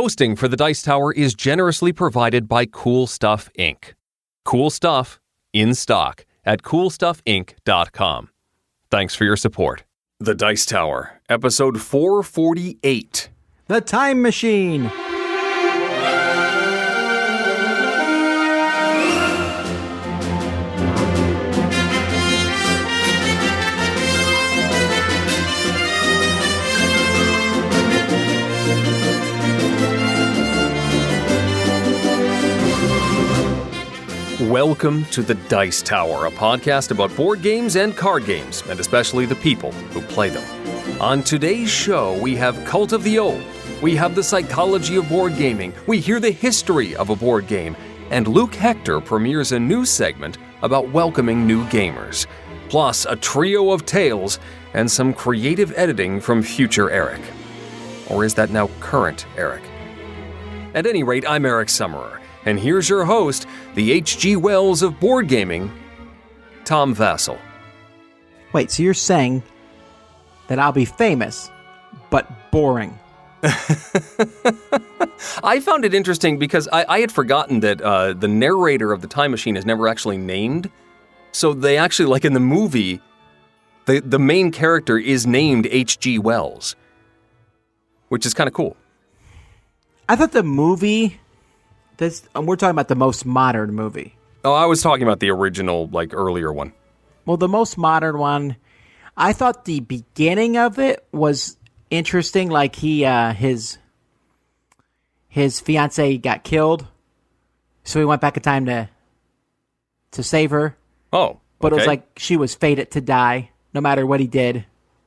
Hosting for the Dice Tower is generously provided by Cool Stuff Inc. Cool stuff in stock at coolstuffinc.com. Thanks for your support. The Dice Tower, episode 448. The Time Machine. Welcome to the Dice Tower, a podcast about board games and card games, and especially the people who play them. On today's show, we have Cult of the Old, we have the psychology of board gaming, we hear the history of a board game, and Luke Hector premieres a new segment about welcoming new gamers. Plus, a trio of tales and some creative editing from future Eric. Or is that now current Eric? At any rate, I'm Eric Summerer. And here's your host, the H.G. Wells of board gaming, Tom Vassell. Wait, so you're saying that I'll be famous, but boring? I found it interesting because I had forgotten that the narrator of the Time Machine is never actually named. So they actually, like in the movie, the main character is named H.G. Wells, which is kind of cool. I thought the movie... we're talking about the most modern movie. Oh, I was talking about the original, earlier one. Well, the most modern one, I thought the beginning of it was interesting. Like his fiance got killed, so he went back in time to save her. Oh, okay. But it was like she was fated to die. No matter what he did,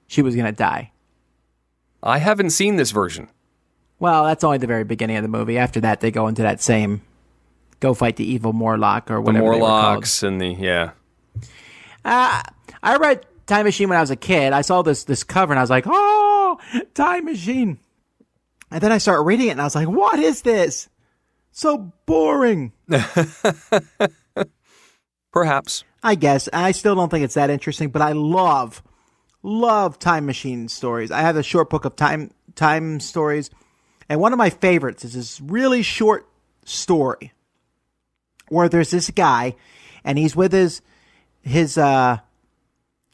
she was going to die. I haven't seen this version. Well, that's only the very beginning of the movie. After that, they go into that same go fight the evil Morlock or whatever. The Morlocks and yeah. I read Time Machine when I was a kid. I saw this cover and I was like, oh, Time Machine. And then I started reading it and I was like, what is this? So boring. Perhaps. I guess. I still don't think it's that interesting, but I love Time Machine stories. I have a short book of time stories. And one of my favorites is this really short story where there's this guy and he's with his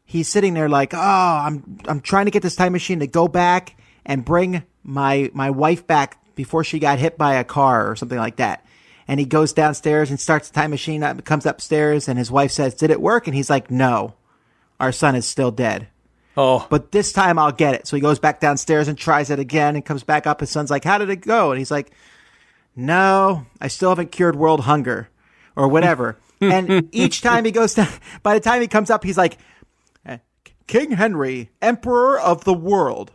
he's sitting there like, oh, I'm trying to get this time machine to go back and bring my wife back before she got hit by a car or something like that. And he goes downstairs and starts the time machine up, comes upstairs, and his wife says, did it work? And he's like, no, our son is still dead. Oh. But this time I'll get it. So he goes back downstairs and tries it again and comes back up. His son's like, how did it go? And he's like, no, I still haven't cured world hunger or whatever. And each time he goes down, by the time he comes up, he's like, King Henry, Emperor of the world,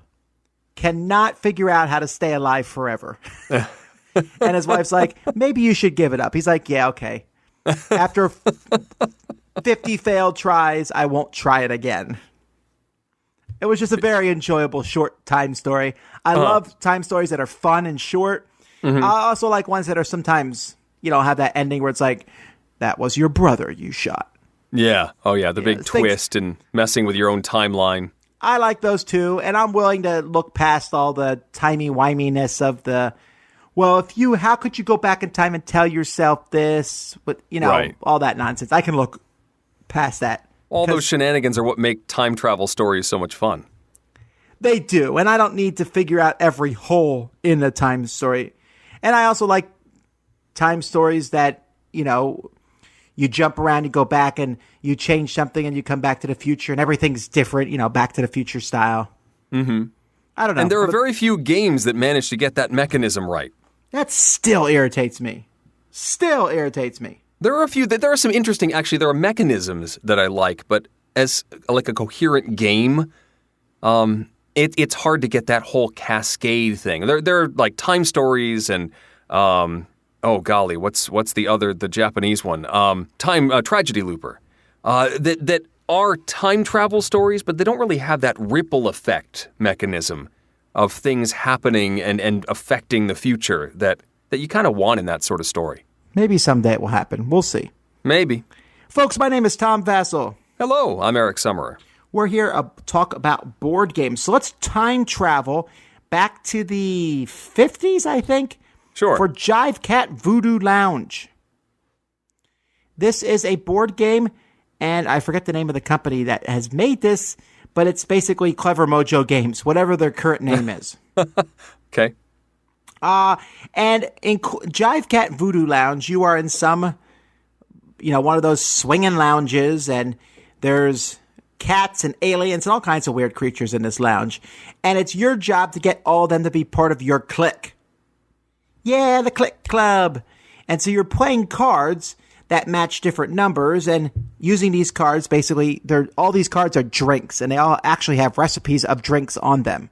cannot figure out how to stay alive forever. And his wife's like, maybe you should give it up. He's like, yeah, okay. After 50 failed tries, I won't try it again. It was just a very enjoyable short time story. I love time stories that are fun and short. Mm-hmm. I also like ones that are sometimes, have that ending where it's like, that was your brother you shot. Yeah. Oh, yeah. The big twist and messing with your own timeline. I like those too. And I'm willing to look past all the timey-wiminess of the, well, how could you go back in time and tell yourself this? But, right. All that nonsense. I can look past that. All those shenanigans are what make time travel stories so much fun. They do, and I don't need to figure out every hole in the time story. And I also like time stories that, you jump around, you go back, and you change something, and you come back to the future, and everything's different, Back to the Future style. Mm-hmm. I don't know. And there are very few games that manage to get that mechanism right. That still irritates me. There are some interesting, actually, there are mechanisms that I like, but as like a coherent game, it's hard to get that whole cascade thing. There are like time stories and, oh golly, what's the Japanese one? Tragedy Looper, that are time travel stories, but they don't really have that ripple effect mechanism of things happening and affecting the future that you kind of want in that sort of story. Maybe someday it will happen. We'll see. Maybe. Folks, my name is Tom Vassell. Hello, I'm Eric Summerer. We're here to talk about board games. So let's time travel back to the 50s, I think. Sure. For Jivecat Voodoo Lounge. This is a board game, and I forget the name of the company that has made this, but it's basically Clever Mojo Games, whatever their current name is. Okay. And in Jivecat Voodoo Lounge, you are in some, one of those swinging lounges, and there's cats and aliens and all kinds of weird creatures in this lounge. And it's your job to get all of them to be part of your clique. Yeah, the clique club. And so you're playing cards that match different numbers, and using these cards, basically, all these cards are drinks, and they all actually have recipes of drinks on them.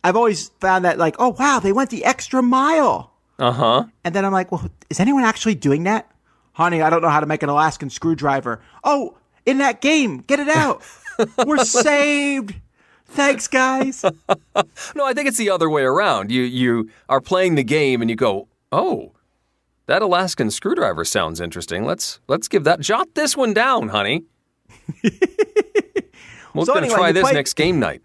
I've always found that, like, oh, wow, they went the extra mile. Uh-huh. And then I'm like, well, is anyone actually doing that? Honey, I don't know how to make an Alaskan screwdriver. Oh, in that game, get it out. We're saved. Thanks, guys. No, I think it's the other way around. You are playing the game and you go, oh, that Alaskan screwdriver sounds interesting. Let's jot this one down, honey. We're going to try this next game night.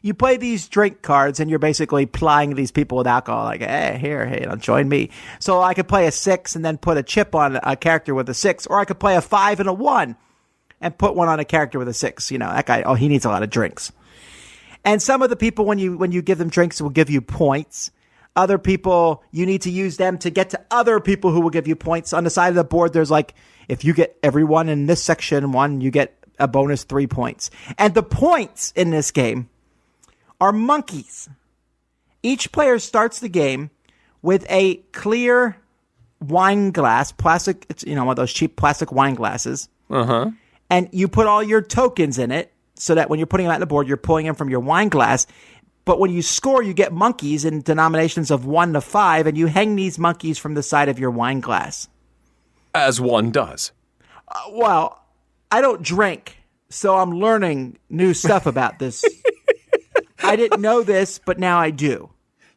You play these drink cards, and you're basically plying these people with alcohol. Like, hey, join me. So I could play a 6 and then put a chip on a character with a 6, or I could play a 5 and a 1 and put one on a character with a 6. That guy, he needs a lot of drinks. And some of the people, when you give them drinks, will give you points. Other people, you need to use them to get to other people who will give you points. On the side of the board, there's like, if you get everyone in this section 1, you get a bonus 3 points. And the points in this game are monkeys. Each player starts the game with a clear wine glass, plastic, it's, one of those cheap plastic wine glasses. Uh-huh. And you put all your tokens in it so that when you're putting them out on the board, you're pulling them from your wine glass. But when you score, you get monkeys in denominations of 1 to 5, and you hang these monkeys from the side of your wine glass. As one does. Well, I don't drink, so I'm learning new stuff about this. I didn't know this, but now I do.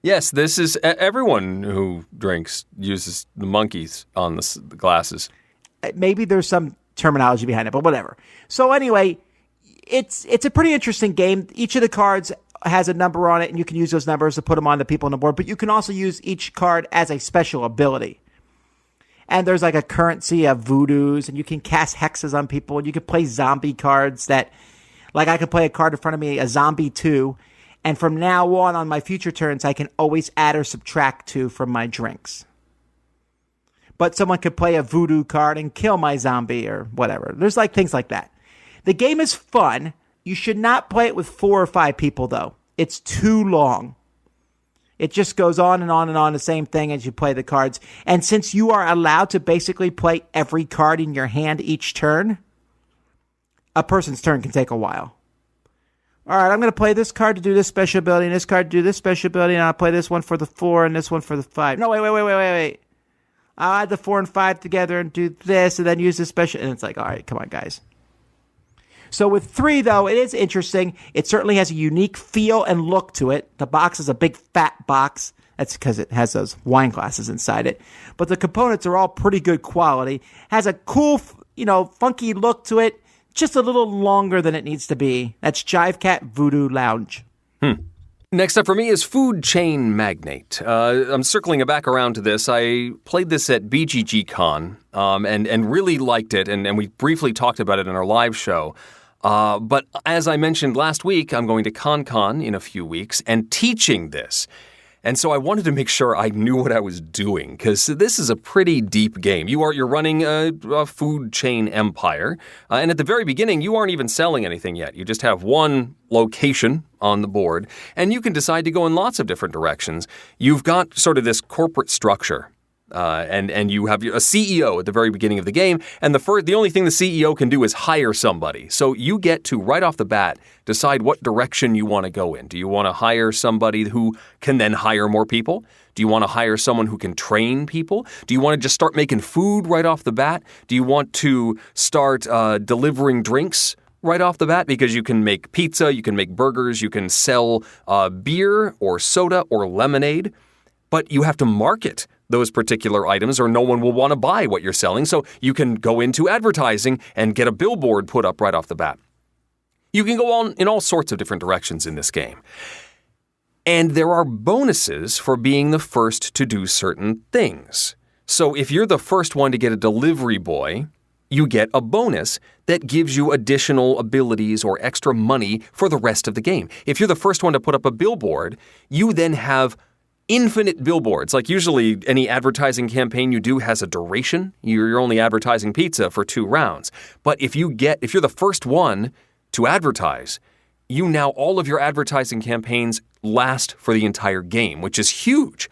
Yes, this is everyone who drinks uses the monkeys on the glasses. Maybe there's some terminology behind it, but whatever. So anyway, it's a pretty interesting game. Each of the cards has a number on it, and you can use those numbers to put them on the people on the board, but you can also use each card as a special ability. And there's like a currency of voodoos, and you can cast hexes on people, and you can play zombie cards that, like I could play a card in front of me, a zombie 2, and from now on my future turns, I can always add or subtract 2 from my drinks. But someone could play a voodoo card and kill my zombie or whatever. There's like things like that. The game is fun. You should not play it with 4 or 5 people, though. It's too long. It just goes on and on and on, the same thing as you play the cards. And since you are allowed to basically play every card in your hand each turn, a person's turn can take a while. All right, I'm going to play this card to do this special ability, and this card to do this special ability, and I'll play this one for the 4 and this one for the 5. No, wait. I'll add the 4 and 5 together and do this, and then use this special. And it's like, all right, come on, guys. So with 3, though, it is interesting. It certainly has a unique feel and look to it. The box is a big fat box. That's because it has those wine glasses inside it. But the components are all pretty good quality. Has a cool, funky look to it. Just a little longer than it needs to be. That's Jivecat Voodoo Lounge. Next up for me is Food Chain Magnate. I'm circling back around to this. I played this at BGG Con and really liked it, and we briefly talked about it in our live show. But as I mentioned last week, I'm going to ConCon in a few weeks and teaching this. And so I wanted to make sure I knew what I was doing, because this is a pretty deep game. You're running a food chain empire, and at the very beginning, you aren't even selling anything yet. You just have one location on the board, and you can decide to go in lots of different directions. You've got sort of this corporate structure. And you have a CEO at the very beginning of the game, and the only thing the CEO can do is hire somebody. So you get to, right off the bat, decide what direction you want to go in. Do you want to hire somebody who can then hire more people? Do you want to hire someone who can train people? Do you want to just start making food right off the bat? Do you want to start delivering drinks right off the bat? Because you can make pizza, you can make burgers, you can sell beer or soda or lemonade, but you have to market those particular items or no one will want to buy what you're selling. So you can go into advertising and get a billboard put up right off the bat. You can go on in all sorts of different directions in this game. And there are bonuses for being the first to do certain things. So if you're the first one to get a delivery boy, you get a bonus that gives you additional abilities or extra money for the rest of the game. If you're the first one to put up a billboard, you then have infinite billboards. Like usually any advertising campaign you do has a duration. You're only advertising pizza for 2 rounds. But if you're the first one to advertise, all of your advertising campaigns last for the entire game, which is huge.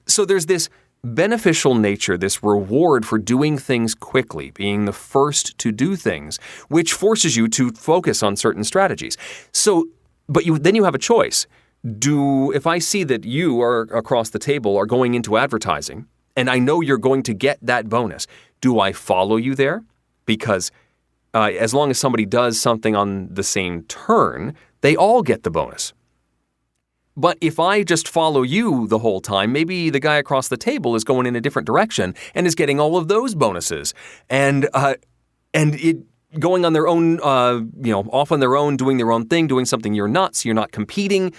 So there's this beneficial nature, this reward for doing things quickly, being the first to do things, which forces you to focus on certain strategies. But then you have a choice. If I see that you are across the table are going into advertising, and I know you're going to get that bonus, do I follow you there? Because as long as somebody does something on the same turn, they all get the bonus. But if I just follow you the whole time, maybe the guy across the table is going in a different direction and is getting all of those bonuses. And it going on their own, off on their own, doing their own thing, doing something you're not, so you're not competing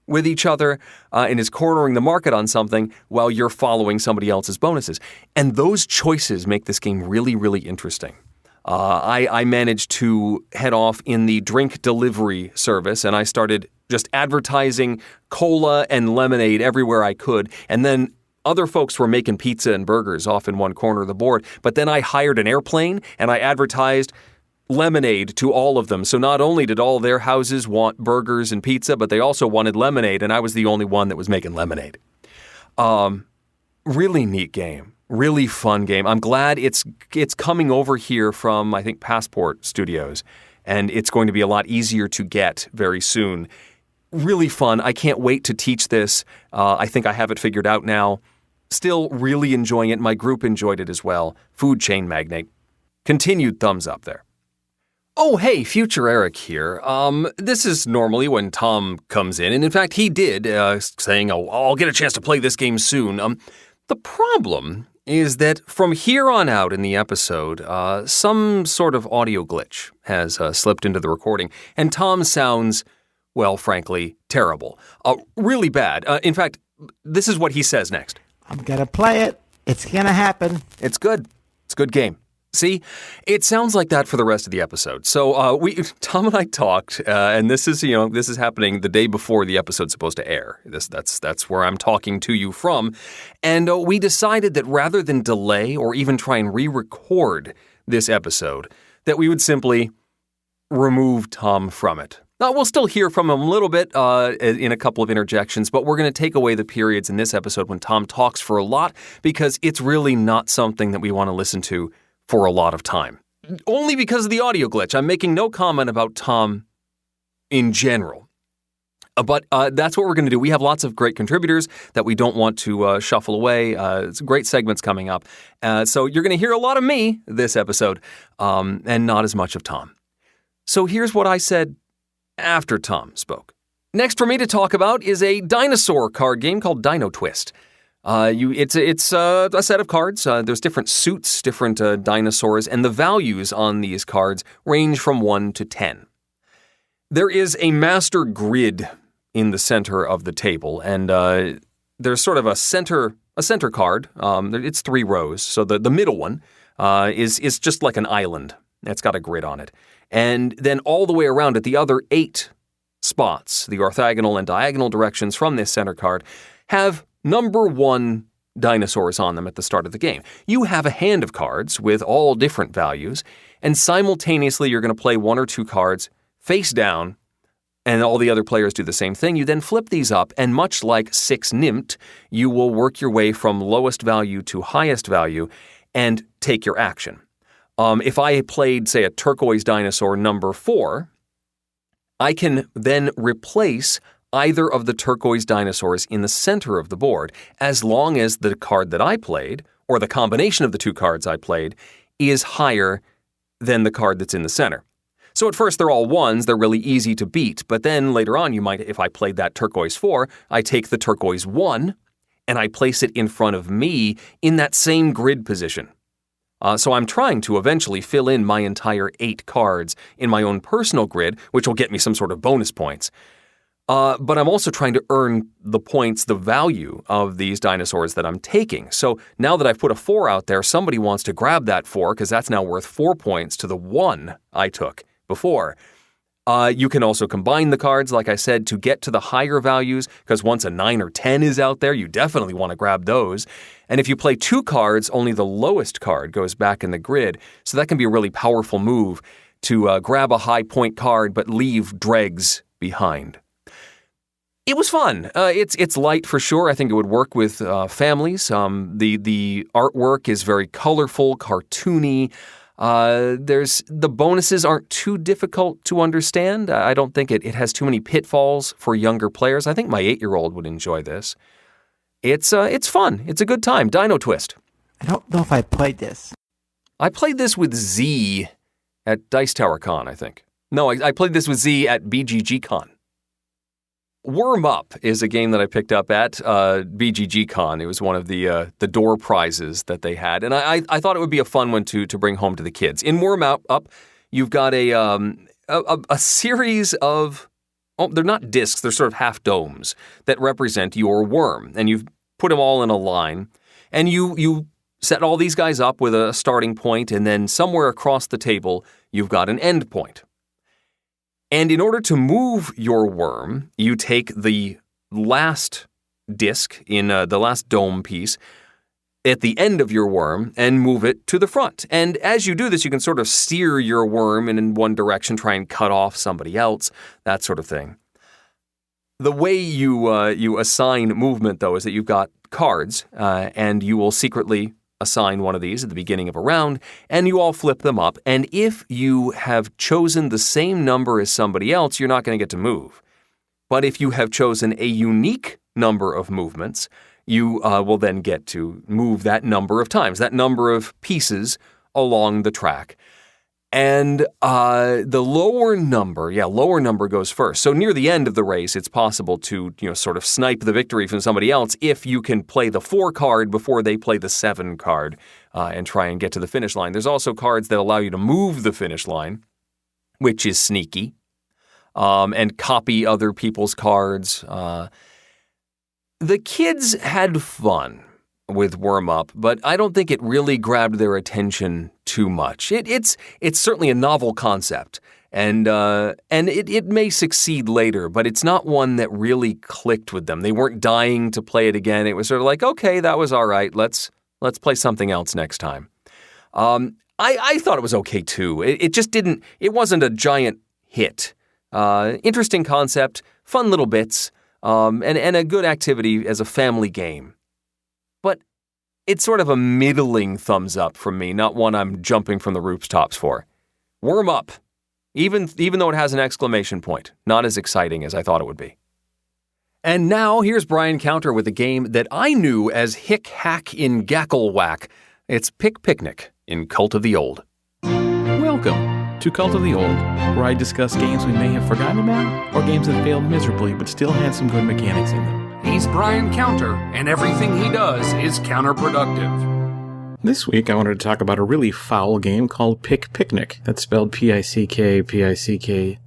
with each other and is cornering the market on something while you're following somebody else's bonuses. And those choices make this game really, really interesting. I managed to head off in the drink delivery service, and I started just advertising cola and lemonade everywhere I could. And then other folks were making pizza and burgers off in one corner of the board. But then I hired an airplane, and I advertised lemonade to all of them. So not only did all their houses want burgers and pizza, but they also wanted lemonade, and I was the only one that was making lemonade. Really neat game. Really fun game. I'm glad it's coming over here from, I think, Passport Studios, and it's going to be a lot easier to get very soon. Really fun. I can't wait to teach this. I think I have it figured out now. Still really enjoying it. My group enjoyed it as well. Food Chain Magnate. Continued thumbs up there. Oh, hey, Future Eric here. This is normally when Tom comes in, and in fact, he did, saying, I'll get a chance to play this game soon. The problem is that from here on out in the episode, some sort of audio glitch has slipped into the recording, and Tom sounds, well, frankly, terrible. Really bad. In fact, this is what he says next. I'm gonna play it. It's gonna happen. It's good. It's a good game. See, it sounds like that for the rest of the episode. So Tom and I talked, and this is happening the day before the episode's supposed to air. That's where I'm talking to you from, and we decided that rather than delay or even try and re-record this episode, that we would simply remove Tom from it. Now, we'll still hear from him a little bit in a couple of interjections, but we're going to take away the periods in this episode when Tom talks for a lot, because it's really not something that we want to listen to for a lot of time. Only because of the audio glitch. I'm making no comment about Tom in general. But that's what we're going to do. We have lots of great contributors that we don't want to shuffle away. It's great segments coming up. So you're going to hear a lot of me this episode, and not as much of Tom. So here's what I said after Tom spoke. Next for me to talk about is a dinosaur card game called Dino Twist. It's a set of cards. There's different suits, different dinosaurs, and the values on these cards range from 1 to 10. There is a master grid in the center of the table, and there's sort of a center card. It's 3 rows, so the middle one is just like an island. It's got a grid on it, and then all the way around it, the other 8 spots, the orthogonal and diagonal directions from this center card, have number 1 dinosaurs on them at the start of the game. You have a hand of cards with all different values, and simultaneously you're going to play 1 or 2 cards face down, and all the other players do the same thing. You then flip these up, and much like 6 Nimmt, you will work your way from lowest value to highest value and take your action. If I played, say, a turquoise dinosaur number 4, I can then replace either of the turquoise dinosaurs in the center of the board, as long as the card that I played, or the combination of the 2 cards I played, is higher than the card that's in the center. So at first they're all 1s, they're really easy to beat, but then later on if I played that turquoise 4, I take the turquoise 1, and I place it in front of me in that same grid position. So I'm trying to eventually fill in my entire 8 cards in my own personal grid, which will get me some sort of bonus points. But I'm also trying to earn the points, the value of these dinosaurs that I'm taking. So now that I've put a 4 out there, somebody wants to grab that 4 because that's now worth 4 points to the 1 I took before. You can also combine the cards, like I said, to get to the higher values, because once a 9 or 10 is out there, you definitely want to grab those. And if you play 2 cards, only the lowest card goes back in the grid. So that can be a really powerful move to grab a high point card but leave dregs behind. It was fun. It's light for sure. I think it would work with families. The artwork is very colorful, cartoony. The bonuses aren't too difficult to understand. I don't think it has too many pitfalls for younger players. I think my 8-year-old would enjoy this. It's fun. It's a good time. Dino Twist. I don't know if I played this. I played this with Z at Dice Tower Con, I think. No, I played this with Z at BGG Con. Worm Up is a game that I picked up at BGG Con. It was one of the door prizes that they had, and I thought it would be a fun one to bring home to the kids. In Worm Up, you've got a series of they're not discs, they're sort of half domes that represent your worm, and you've put them all in a line, and you set all these guys up with a starting point, and then somewhere across the table you've got an end point. And in order to move your worm, you take the last disc in the last dome piece at the end of your worm and move it to the front. And as you do this, you can sort of steer your worm in one direction, try and cut off somebody else, that sort of thing. The way you assign movement, though, is that you've got cards, and you will secretly assign one of these at the beginning of a round, and you all flip them up. And if you have chosen the same number as somebody else, you're not going to get to move. But if you have chosen a unique number of movements, you will then get to move that number of times, that number of pieces along the track. And the lower number goes first. So near the end of the race, it's possible to, sort of snipe the victory from somebody else if you can play the 4 card before they play the 7 card and try and get to the finish line. There's also cards that allow you to move the finish line, which is sneaky, and copy other people's cards. The kids had fun with Worm Up, but I don't think it really grabbed their attention too much. It's certainly a novel concept, and it may succeed later, but it's not one that really clicked with them. They weren't dying to play it again. It was sort of like, okay, that was all right. Let's play something else next time. I thought it was okay too. It just didn't. It wasn't a giant hit. Interesting concept, fun little bits, and a good activity as a family game. But it's sort of a middling thumbs up from me, not one I'm jumping from the rooftops for. Worm Up, even though it has an exclamation point, not as exciting as I thought it would be. And now here's Brian Counter with a game that I knew as Hick Hack in Gackle Whack. It's Picknic in Cult of the Old. Welcome to Cult of the Old, where I discuss games we may have forgotten about or games that failed miserably but still had some good mechanics in them. He's Brian Counter, and everything he does is counterproductive. This week I wanted to talk about a really foul game called Picknic. That's spelled Picknick.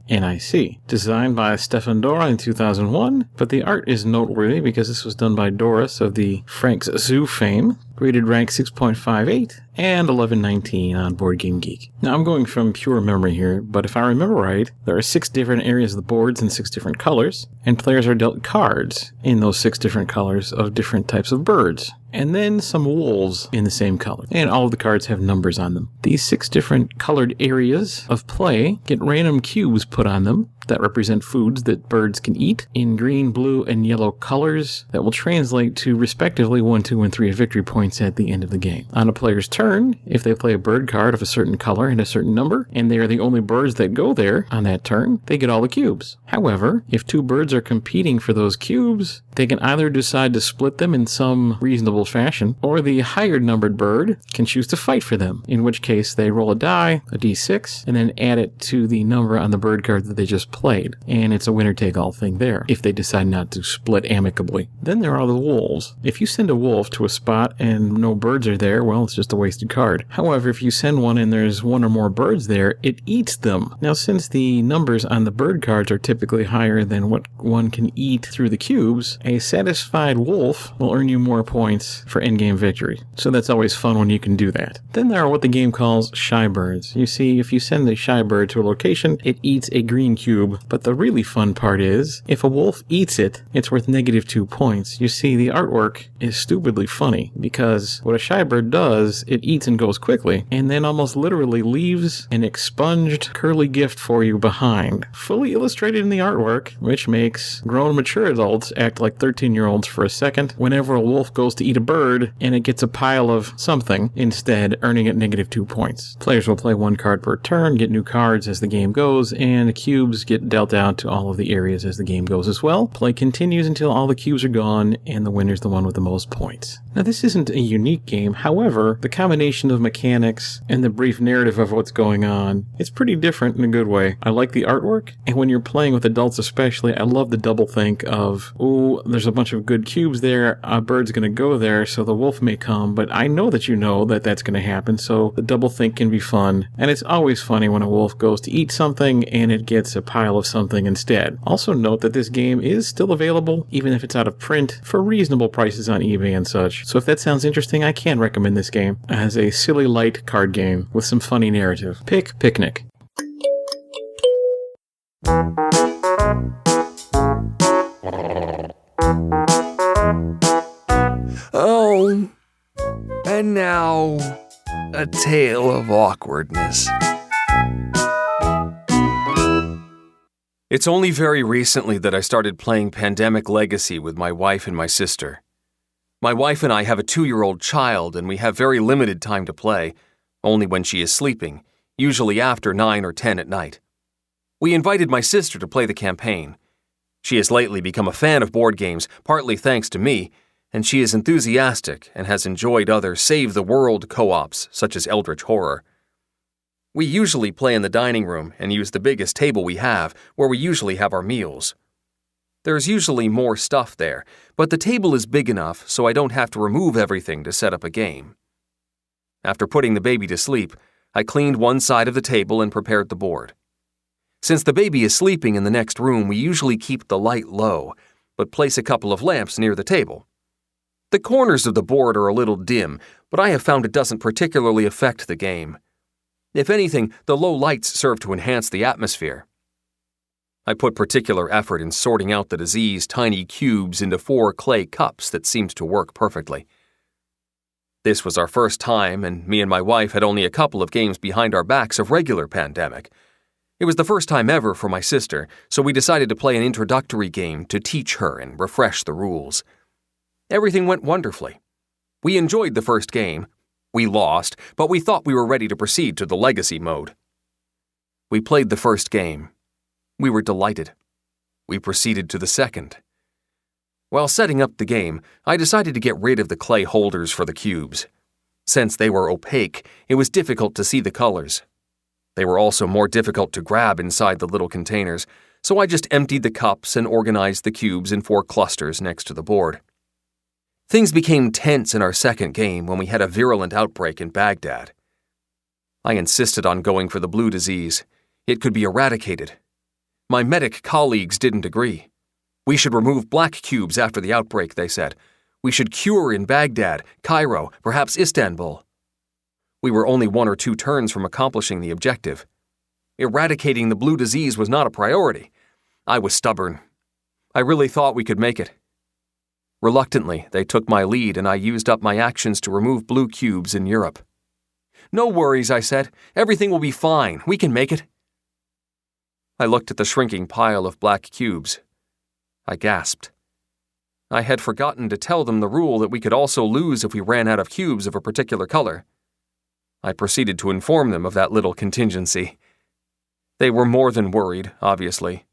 Designed by Stefan Dora in 2001, but the art is noteworthy because this was done by Doris of the Frank's Zoo fame. Rated rank 6.58 and 1119 on Board Game Geek. Now I'm going from pure memory here, but if I remember right, there are 6 different areas of the boards in 6 different colors, and players are dealt cards in those 6 different colors of different types of birds. And then some wolves in the same color. And all of the cards have numbers on them. These 6 different colored areas of play get random cubes put on them that represent foods that birds can eat in green, blue, and yellow colors that will translate to respectively 1, 2, and 3 victory points at the end of the game. On a player's turn, if they play a bird card of a certain color and a certain number, and they are the only birds that go there on that turn, they get all the cubes. However, if 2 birds are competing for those cubes, they can either decide to split them in some reasonable fashion, or the higher numbered bird can choose to fight for them, in which case they roll a die, a d6, and then add it to the number on the bird card that they just played, and it's a winner-take-all thing there, if they decide not to split amicably. Then there are the wolves. If you send a wolf to a spot and no birds are there, well, it's just a wasted card. However, if you send one and there's one or more birds there, it eats them. Now, since the numbers on the bird cards are typically higher than what one can eat through the cubes, a satisfied wolf will earn you more points for endgame victory. So that's always fun when you can do that. Then there are what the game calls shy birds. You see, if you send a shy bird to a location, it eats a green cube, but the really fun part is, if a wolf eats it, it's worth -2 points. You see, the artwork is stupidly funny, because what a shy bird does, it eats and goes quickly, and then almost literally leaves an expunged curly gift for you behind, fully illustrated in the artwork, which makes grown mature adults act like 13-year-olds for a second whenever a wolf goes to eat a bird and it gets a pile of something, instead earning it -2 points. Players will play one card per turn, get new cards as the game goes, and the cubes get dealt out to all of the areas as the game goes as well. Play continues until all the cubes are gone, and the winner's the one with the most points. Now, this isn't a unique game. However, the combination of mechanics and the brief narrative of what's going on, it's pretty different in a good way. I like the artwork, and when you're playing with adults especially, I love the double think of, oh, there's a bunch of good cubes there, a bird's going to go there, so the wolf may come, but I know that you know that that's going to happen, so the double think can be fun, and it's always funny when a wolf goes to eat something and it gets a pile of something instead. Also note that this game is still available, even if it's out of print, for reasonable prices on eBay and such. So if that sounds interesting, I can recommend this game as a silly light card game with some funny narrative. Pick Picknic. Oh, and now, a tale of awkwardness. It's only very recently that I started playing Pandemic Legacy with my wife and my sister. My wife and I have a 2-year-old child, and we have very limited time to play, only when she is sleeping, usually after 9 or 10 at night. We invited my sister to play the campaign. She has lately become a fan of board games, partly thanks to me, and she is enthusiastic and has enjoyed other save-the-world co-ops, such as Eldritch Horror. We usually play in the dining room and use the biggest table we have, where we usually have our meals. There's usually more stuff there, but the table is big enough so I don't have to remove everything to set up a game. After putting the baby to sleep, I cleaned one side of the table and prepared the board. Since the baby is sleeping in the next room, we usually keep the light low, but place a couple of lamps near the table. The corners of the board are a little dim, but I have found it doesn't particularly affect the game. If anything, the low lights serve to enhance the atmosphere. I put particular effort in sorting out the diseased tiny cubes into 4 clay cups that seemed to work perfectly. This was our first time, and me and my wife had only a couple of games behind our backs of regular Pandemic. It was the first time ever for my sister, so we decided to play an introductory game to teach her and refresh the rules. Everything went wonderfully. We enjoyed the first game. We lost, but we thought we were ready to proceed to the legacy mode. We played the first game. We were delighted. We proceeded to the second. While setting up the game, I decided to get rid of the clay holders for the cubes. Since they were opaque, it was difficult to see the colors. They were also more difficult to grab inside the little containers, so I just emptied the cups and organized the cubes in 4 clusters next to the board. Things became tense in our second game when we had a virulent outbreak in Baghdad. I insisted on going for the blue disease. It could be eradicated. My medic colleagues didn't agree. We should remove black cubes after the outbreak, they said. We should cure in Baghdad, Cairo, perhaps Istanbul. We were only 1 or 2 turns from accomplishing the objective. Eradicating the blue disease was not a priority. I was stubborn. I really thought we could make it. Reluctantly, they took my lead and I used up my actions to remove blue cubes in Europe. No worries, I said. Everything will be fine. We can make it. I looked at the shrinking pile of black cubes. I gasped. I had forgotten to tell them the rule that we could also lose if we ran out of cubes of a particular color. I proceeded to inform them of that little contingency. They were more than worried, obviously.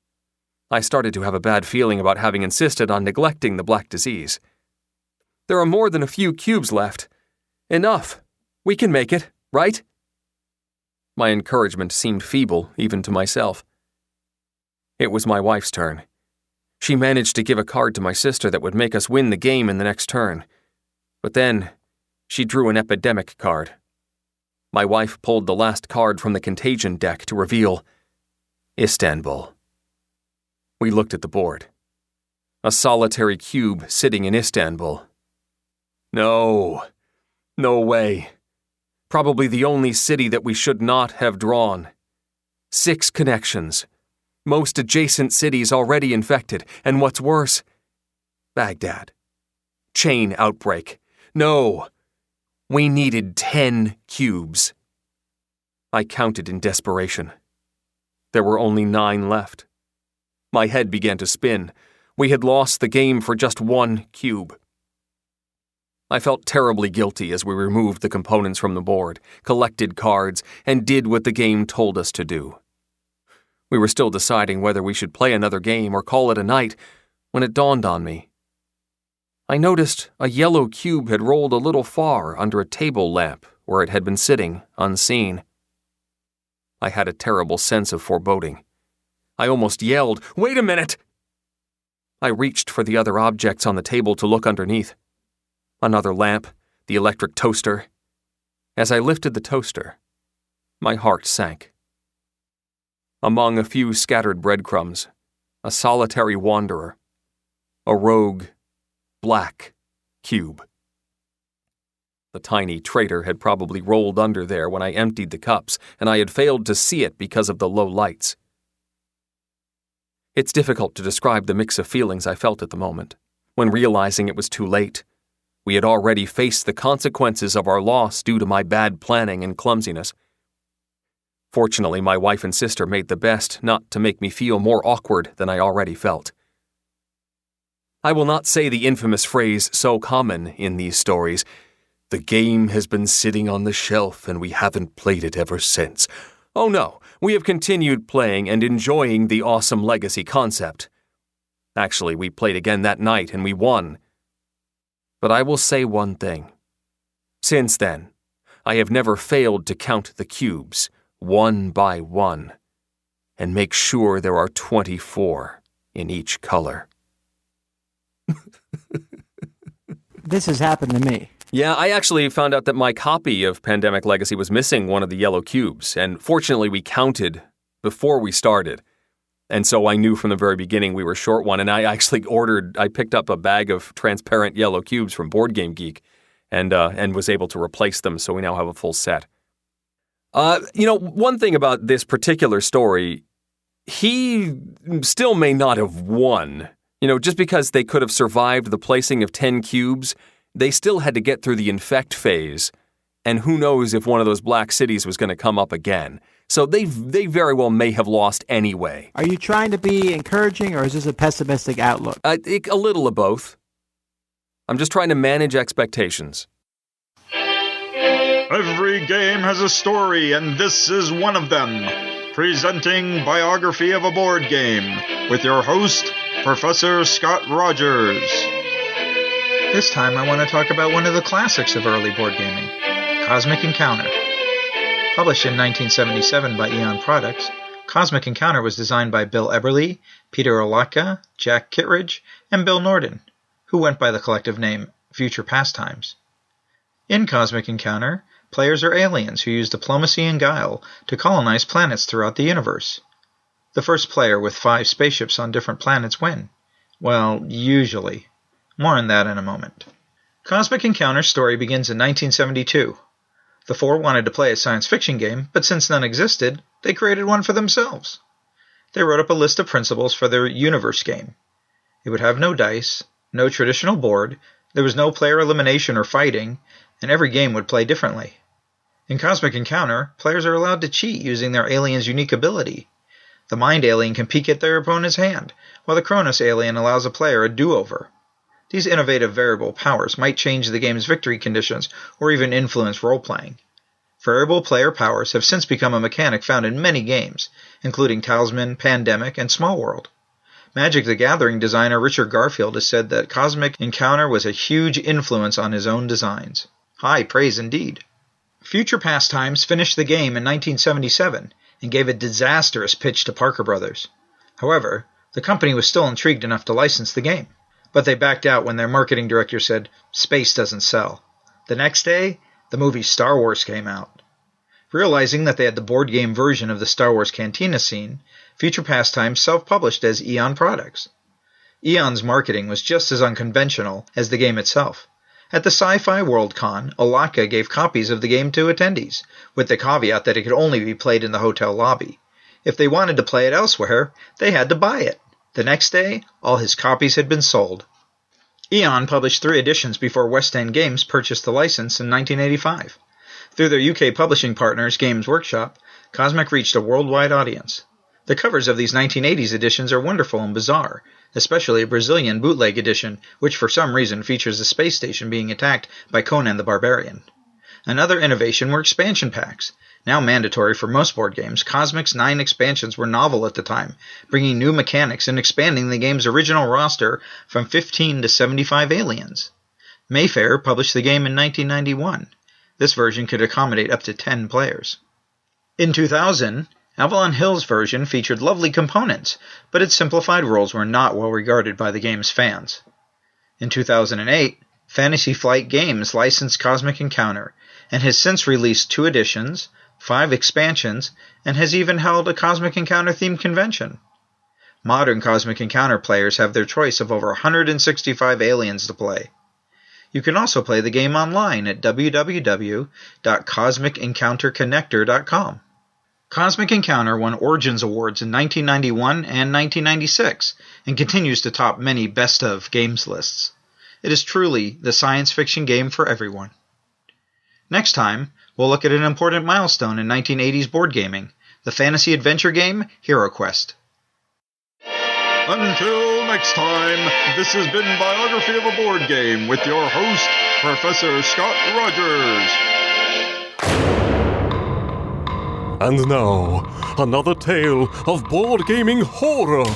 I started to have a bad feeling about having insisted on neglecting the black disease. There are more than a few cubes left. Enough. We can make it, right? My encouragement seemed feeble, even to myself. It was my wife's turn. She managed to give a card to my sister that would make us win the game in the next turn. But then, she drew an epidemic card. My wife pulled the last card from the contagion deck to reveal Istanbul. We looked at the board. A solitary cube sitting in Istanbul. No way. Probably the only city that we should not have drawn. 6 connections. Most adjacent cities already infected, and what's worse, Baghdad. Chain outbreak. No. We needed 10 cubes. I counted in desperation. There were only 9 left. My head began to spin. We had lost the game for just 1 cube. I felt terribly guilty as we removed the components from the board, collected cards, and did what the game told us to do. We were still deciding whether we should play another game or call it a night when it dawned on me. I noticed a yellow cube had rolled a little far under a table lamp where it had been sitting, unseen. I had a terrible sense of foreboding. I almost yelled, "Wait a minute!" I reached for the other objects on the table to look underneath. Another lamp, the electric toaster. As I lifted the toaster, my heart sank. Among a few scattered breadcrumbs, a solitary wanderer, a rogue, black cube. The tiny traitor had probably rolled under there when I emptied the cups, and I had failed to see it because of the low lights. It's difficult to describe the mix of feelings I felt at the moment, when realizing it was too late. We had already faced the consequences of our loss due to my bad planning and clumsiness. Fortunately, my wife and sister made the best not to make me feel more awkward than I already felt. I will not say the infamous phrase so common in these stories, "The game has been sitting on the shelf and we haven't played it ever since." Oh no, we have continued playing and enjoying the awesome legacy concept. Actually, we played again that night and we won. But I will say one thing. Since then, I have never failed to count the cubes, one by one, and make sure there are 24 in each color. This has happened to me. Yeah, I actually found out that my copy of Pandemic Legacy was missing one of the yellow cubes, and fortunately we counted before we started. And so I knew from the very beginning we were short one, and I picked up a bag of transparent yellow cubes from Board Game Geek and was able to replace them, so we now have a full set. One thing about this particular story, he still may not have won. Just because they could have survived the placing of 10 cubes, they still had to get through the infect phase, and who knows if one of those black cities was going to come up again. So they very well may have lost anyway. Are you trying to be encouraging, or is this a pessimistic outlook? A little of both. I'm just trying to manage expectations. Every game has a story, and this is one of them. Presenting Biography of a Board Game, with your host, Professor Scott Rogers. This time I want to talk about one of the classics of early board gaming, Cosmic Encounter. Published in 1977 by Eon Products, Cosmic Encounter was designed by Bill Eberly, Peter Olatka, Jack Kittredge, and Bill Norden, who went by the collective name Future Pastimes. In Cosmic Encounter, players are aliens who use diplomacy and guile to colonize planets throughout the universe. The first player with 5 spaceships on different planets win. Well, usually. More on that in a moment. Cosmic Encounter's story begins in 1972. The 4 wanted to play a science fiction game, but since none existed, they created one for themselves. They wrote up a list of principles for their universe game. It would have no dice, no traditional board, there was no player elimination or fighting, and every game would play differently. In Cosmic Encounter, players are allowed to cheat using their alien's unique ability. The Mind Alien can peek at their opponent's hand, while the Kronos Alien allows a player a do-over. These innovative variable powers might change the game's victory conditions or even influence role-playing. Variable player powers have since become a mechanic found in many games, including Talisman, Pandemic, and Small World. Magic the Gathering designer Richard Garfield has said that Cosmic Encounter was a huge influence on his own designs. High praise indeed. Future Pastimes finished the game in 1977 and gave a disastrous pitch to Parker Brothers. However, the company was still intrigued enough to license the game, but they backed out when their marketing director said, "Space doesn't sell." The next day, the movie Star Wars came out. Realizing that they had the board game version of the Star Wars Cantina scene, Future Pastimes self-published as Eon Products. Eon's marketing was just as unconventional as the game itself. At the Sci-Fi World Con, Alaka gave copies of the game to attendees, with the caveat that it could only be played in the hotel lobby. If they wanted to play it elsewhere, they had to buy it. The next day, all his copies had been sold. Eon published 3 editions before West End Games purchased the license in 1985. Through their UK publishing partners, Games Workshop, Cosmic reached a worldwide audience. The covers of these 1980s editions are wonderful and bizarre, especially a Brazilian bootleg edition, which for some reason features the space station being attacked by Conan the Barbarian. Another innovation were expansion packs. Now mandatory for most board games, Cosmic's 9 expansions were novel at the time, bringing new mechanics and expanding the game's original roster from 15 to 75 aliens. Mayfair published the game in 1991. This version could accommodate up to 10 players. In 2000, Avalon Hill's version featured lovely components, but its simplified rules were not well regarded by the game's fans. In 2008, Fantasy Flight Games licensed Cosmic Encounter, and has since released 2 editions, 5 expansions, and has even held a Cosmic Encounter-themed convention. Modern Cosmic Encounter players have their choice of over 165 aliens to play. You can also play the game online at www.cosmicencounterconnector.com. Cosmic Encounter won Origins Awards in 1991 and 1996, and continues to top many Best of Games lists. It is truly the science fiction game for everyone. Next time, we'll look at an important milestone in 1980s board gaming, the fantasy adventure game Hero Quest. Until next time, this has been Biography of a Board Game with your host, Professor Scott Rogers. And now, another tale of board gaming horror.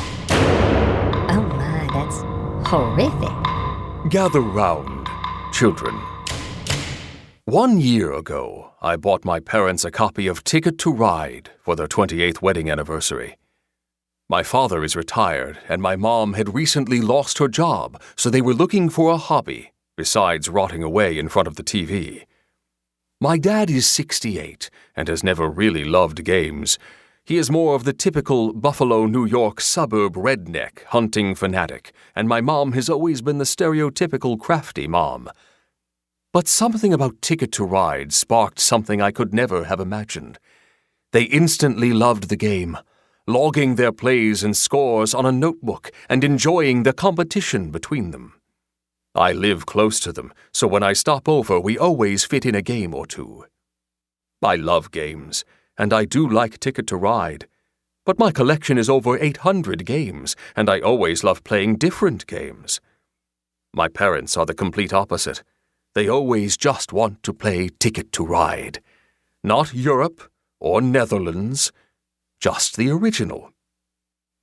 Oh my, that's horrific. Gather round, children. 1 year ago, I bought my parents a copy of Ticket to Ride for their 28th wedding anniversary. My father is retired, and my mom had recently lost her job, so they were looking for a hobby, besides rotting away in front of the TV. My dad is 68 and has never really loved games. He is more of the typical Buffalo, New York suburb redneck hunting fanatic, and my mom has always been the stereotypical crafty mom. But something about Ticket to Ride sparked something I could never have imagined. They instantly loved the game, logging their plays and scores on a notebook and enjoying the competition between them. I live close to them, so when I stop over, we always fit in a game or two. I love games, and I do like Ticket to Ride, but my collection is over 800 games, and I always love playing different games. My parents are the complete opposite. They always just want to play Ticket to Ride. Not Europe or Netherlands, just the original.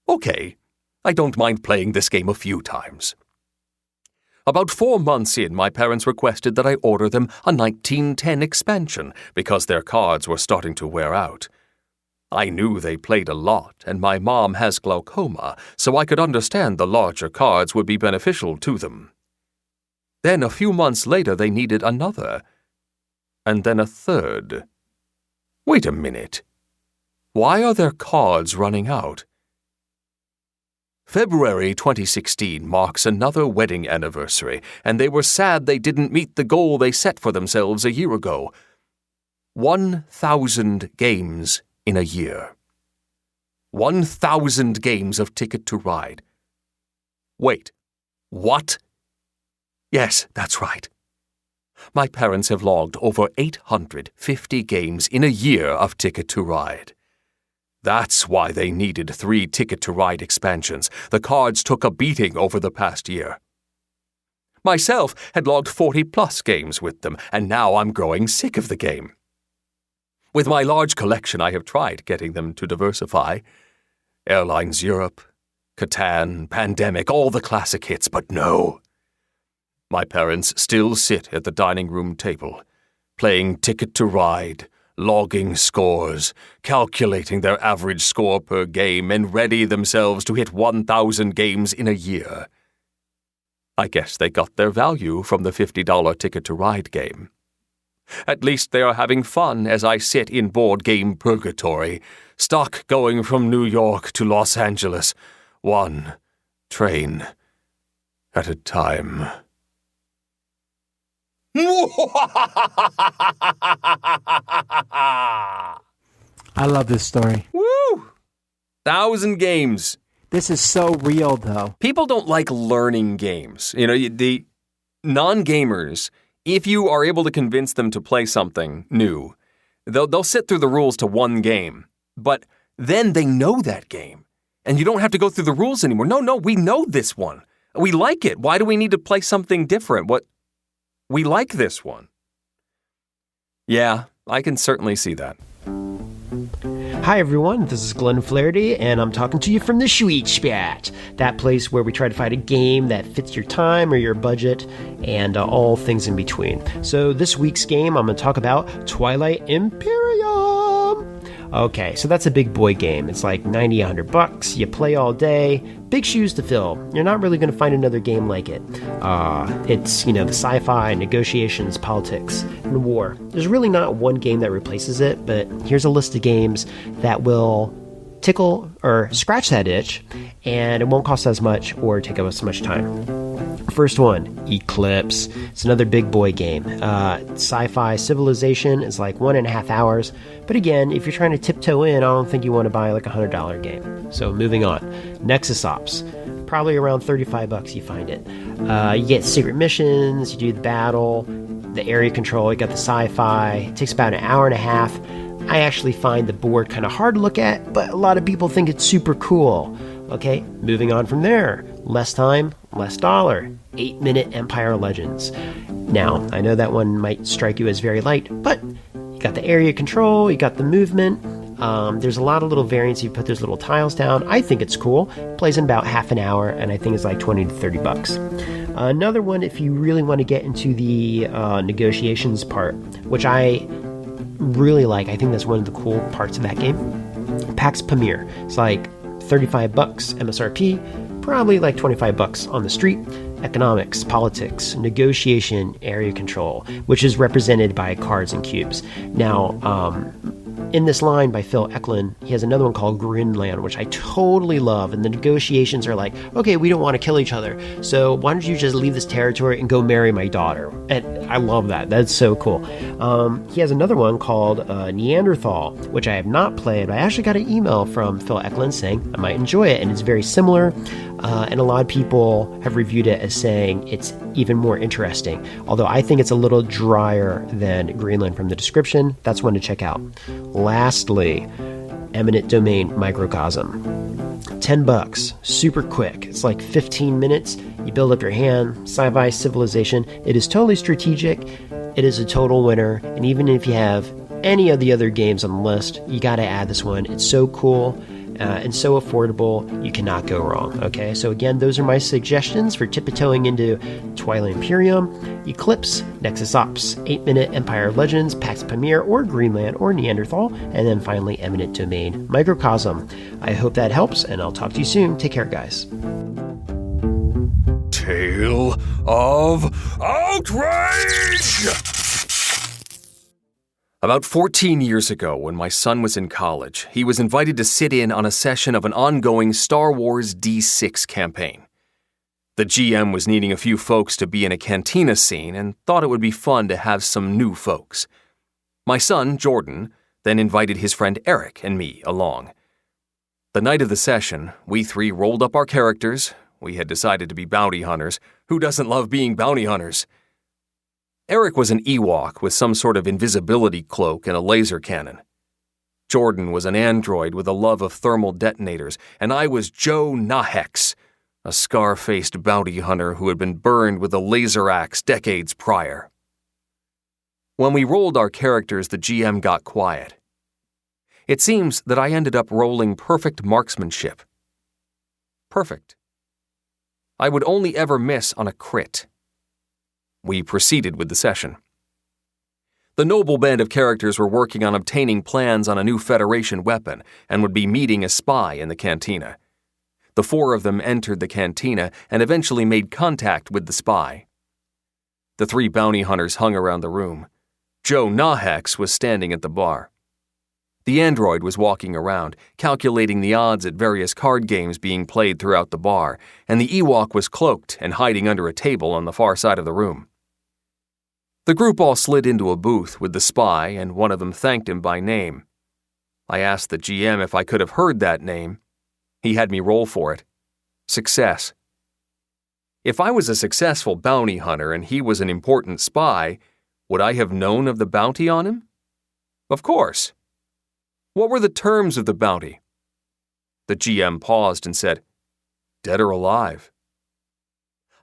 Okay, I don't mind playing this game a few times. About 4 months in, my parents requested that I order them a 1910 expansion because their cards were starting to wear out. I knew they played a lot, and my mom has glaucoma, so I could understand the larger cards would be beneficial to them. Then a few months later they needed another, and then a third. Wait a minute. Why are their cards running out? February 2016 marks another wedding anniversary, and they were sad they didn't meet the goal they set for themselves a year ago. 1,000 games in a year. 1,000 games of Ticket to Ride. Wait, what? Yes, that's right. My parents have logged over 850 games in a year of Ticket to Ride. That's why they needed 3 Ticket to Ride expansions. The cards took a beating over the past year. Myself had logged 40-plus games with them, and now I'm growing sick of the game. With my large collection, I have tried getting them to diversify. Airlines Europe, Catan, Pandemic, all the classic hits, but no. My parents still sit at the dining room table, playing Ticket to Ride, logging scores, calculating their average score per game, and ready themselves to hit 1,000 games in a year. I guess they got their value from the $50 Ticket to Ride game. At least they are having fun as I sit in board game purgatory, stuck going from New York to Los Angeles, one train at a time. I love this story. Woo! 1,000 games. This is so real, though. People don't like learning games. The non-gamers, if you are able to convince them to play something new, they'll sit through the rules to one game. But then they know that game. And you don't have to go through the rules anymore. No, we know this one. We like it. Why do we need to play something different? We like this one. Yeah, I can certainly see that. Hi everyone, this is Glenn Flaherty, and I'm talking to you from the Sweet Spot, that place where we try to find a game that fits your time or your budget, and all things in between. So this week's game, I'm going to talk about Twilight Imperium. Okay, so that's a big boy game. It's like $90, $100. You play all day. Big shoes to fill. You're not really going to find another game like it. It's, the sci-fi, negotiations, politics, and war. There's really not one game that replaces it, but here's a list of games that will tickle or scratch that itch, and it won't cost as much or take up as much time. First one, Eclipse. It's another big boy game. Sci-fi civilization is like 1.5 hours. But again, if you're trying to tiptoe in, I don't think you want to buy like a $100 game. So moving on. Nexus Ops. Probably around $35 you find it. You get secret missions, you do the battle, the area control, you got the sci-fi. It takes about 1.5 hours. I actually find the board kind of hard to look at, but a lot of people think it's super cool. Okay, moving on from there. Less time, less dollar. 8-Minute Empire Legends. Now, I know that one might strike you as very light, but you got the area control, you got the movement. There's a lot of little variants. You put those little tiles down. I think it's cool. It plays in about half an hour, and I think it's like $20 to $30. Another one, if you really want to get into the negotiations part, which I really like. I think that's one of the cool parts of that game. Pax Pamir. It's like $35 MSRP, probably like $25 on the street. Economics, politics, negotiation, area control, which is represented by cards and cubes. Now, in this line by Phil Eklund, he has another one called Greenland, which I totally love. And the negotiations are like, okay, we don't want to kill each other, so why don't you just leave this territory and go marry my daughter? And I love that. That's so cool. He has another one called Neanderthal, which I have not played, but I actually got an email from Phil Eklund saying I might enjoy it, and it's very similar. And a lot of people have reviewed it as saying it's even more interesting. Although I think it's a little drier than Greenland from the description. That's one to check out. Lastly, Eminent Domain Microcosm. $10, super quick. It's like 15 minutes. You build up your hand, sci-fi civilization. It is totally strategic. It is a total winner. And even if you have any of the other games on the list, you got to add this one. It's so cool. And so affordable, you cannot go wrong. Okay, so again, those are my suggestions for tiptoeing into Twilight Imperium, Eclipse, Nexus Ops, 8-Minute Empire Legends, Pax Pamir, or Greenland, or Neanderthal, and then finally Eminent Domain Microcosm. I hope that helps, and I'll talk to you soon. Take care, guys. Tale of Outrage! About 14 years ago, when my son was in college, he was invited to sit in on a session of an ongoing Star Wars D6 campaign. The GM was needing a few folks to be in a cantina scene and thought it would be fun to have some new folks. My son, Jordan, then invited his friend Eric and me along. The night of the session, we three rolled up our characters. We had decided to be bounty hunters. Who doesn't love being bounty hunters? Eric was an Ewok with some sort of invisibility cloak and a laser cannon. Jordan was an android with a love of thermal detonators, and I was Joe Nahex, a scar-faced bounty hunter who had been burned with a laser axe decades prior. When we rolled our characters, the GM got quiet. It seems that I ended up rolling perfect marksmanship. Perfect. I would only ever miss on a crit. We proceeded with the session. The noble band of characters were working on obtaining plans on a new Federation weapon and would be meeting a spy in the cantina. The four of them entered the cantina and eventually made contact with the spy. The three bounty hunters hung around the room. Joe Nahex was standing at the bar. The android was walking around, calculating the odds at various card games being played throughout the bar, and the Ewok was cloaked and hiding under a table on the far side of the room. The group all slid into a booth with the spy, and one of them thanked him by name. I asked the GM if I could have heard that name. He had me roll for it. Success. If I was a successful bounty hunter and he was an important spy, would I have known of the bounty on him? Of course. What were the terms of the bounty? The GM paused and said, "Dead or alive?"